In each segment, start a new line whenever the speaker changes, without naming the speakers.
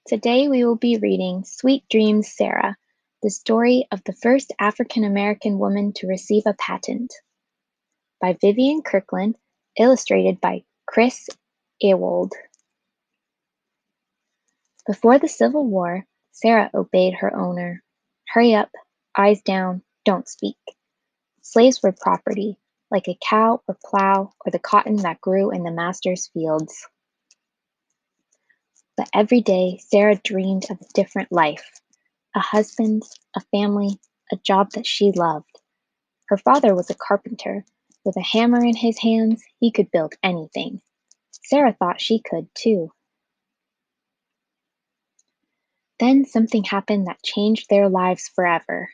Today we will be reading Sweet Dreams, Sarah, the story of the first African American woman to receive a patent, by Vivian Kirkland, illustrated by Chris Aloud. Before the Civil War, Sarah obeyed her owner. Hurry up, eyes down, don't speak. Slaves were property, like a cow or plow or the cotton that grew in the master's fields. But every day Sarah dreamed of a different life. A husband, a family, a job that she loved. Her father was a carpenter. With a hammer in his hands, he could build anything. Sarah thought she could too. Then something happened that changed their lives forever.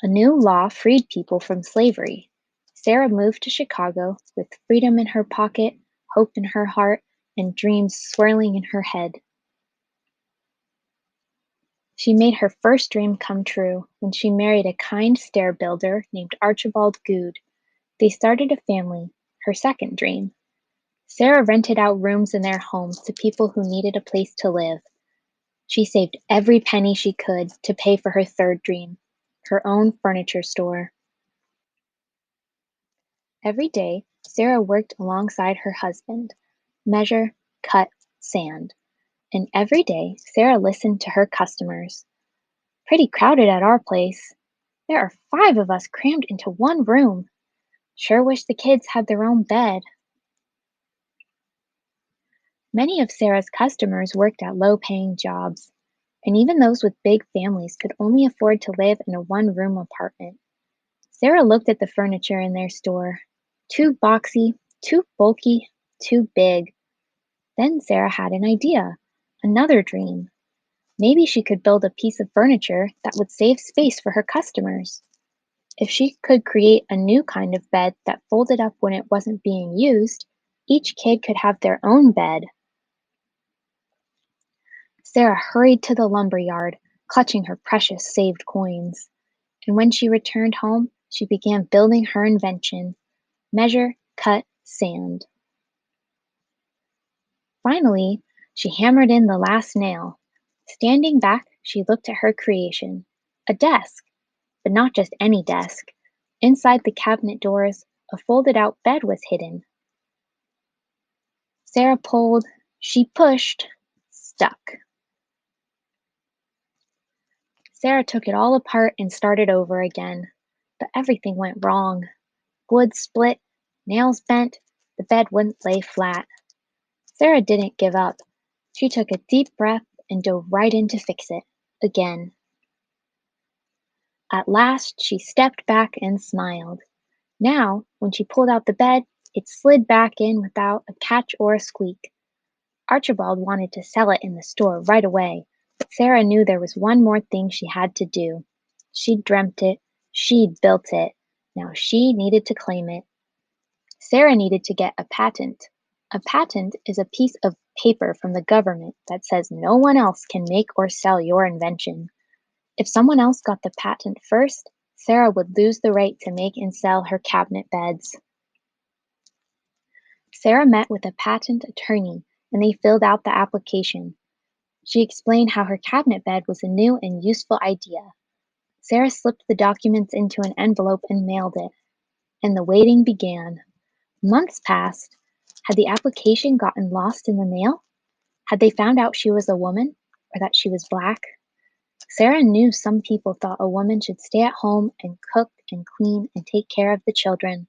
A new law freed people from slavery. Sarah moved to Chicago with freedom in her pocket, hope in her heart, and dreams swirling in her head. She made her first dream come true when she married a kind stair builder named Archibald Good. They started a family, her second dream. Sarah rented out rooms in their homes to people who needed a place to live. She saved every penny she could to pay for her third dream, her own furniture store. Every day, Sarah worked alongside her husband, measure, cut, sand. And every day, Sarah listened to her customers. Pretty crowded at our place. There are 5 of us crammed into one room. Sure wish the kids had their own bed. Many of Sarah's customers worked at low-paying jobs, and even those with big families could only afford to live in a one-room apartment. Sarah looked at the furniture in their store. Too boxy, too bulky, too big. Then Sarah had an idea, another dream. Maybe she could build a piece of furniture that would save space for her customers. If she could create a new kind of bed that folded up when it wasn't being used, each kid could have their own bed. Sarah hurried to the lumber yard, clutching her precious saved coins. And when she returned home, she began building her invention: measure, cut, sand. Finally, she hammered in the last nail. Standing back, she looked at her creation: a desk. But not just any desk. Inside the cabinet doors, a folded-out bed was hidden. Sarah pulled, she pushed, stuck. Sarah took it all apart and started over again. But everything went wrong. Wood split, nails bent, the bed wouldn't lay flat. Sarah didn't give up. She took a deep breath and dove right in to fix it, again. At last, she stepped back and smiled. Now, when she pulled out the bed, it slid back in without a catch or a squeak. Archibald wanted to sell it in the store right away, but Sarah knew there was one more thing she had to do. She'd dreamt it, she'd built it, now she needed to claim it. Sarah needed to get a patent. A patent is a piece of paper from the government that says no one else can make or sell your invention. If someone else got the patent first, Sarah would lose the right to make and sell her cabinet beds. Sarah met with a patent attorney, and they filled out the application. She explained how her cabinet bed was a new and useful idea. Sarah slipped the documents into an envelope and mailed it. And the waiting began. Months passed. Had the application gotten lost in the mail? Had they found out she was a woman, or that she was black? Sarah knew some people thought a woman should stay at home and cook and clean and take care of the children.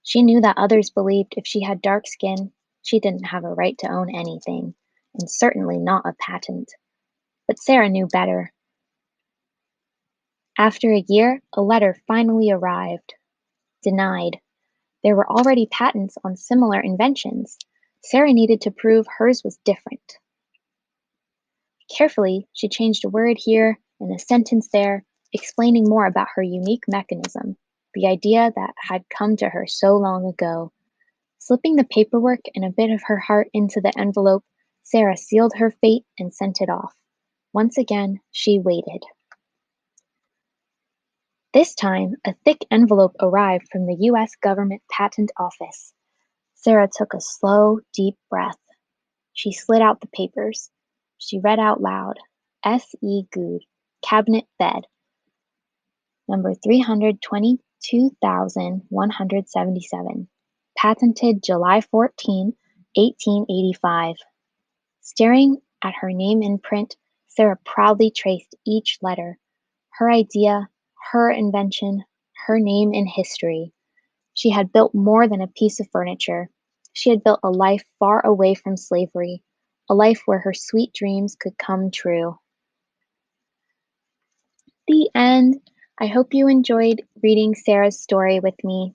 She knew that others believed if she had dark skin, she didn't have a right to own anything, and certainly not a patent. But Sarah knew better. After a year, a letter finally arrived. Denied. There were already patents on similar inventions. Sarah needed to prove hers was different. Carefully, she changed a word here and a sentence there, explaining more about her unique mechanism, the idea that had come to her so long ago. Slipping the paperwork and a bit of her heart into the envelope, Sarah sealed her fate and sent it off. Once again, she waited. This time, a thick envelope arrived from the U.S. Government Patent Office. Sarah took a slow, deep breath. She slid out the papers. She read out loud, S.E. Good, cabinet bed, number 322,177, patented July 14, 1885. Staring at her name in print, Sarah proudly traced each letter. Her idea, her invention, her name in history. She had built more than a piece of furniture. She had built a life far away from slavery, a life where her sweet dreams could come true. The end. I hope you enjoyed reading Sarah's story with me.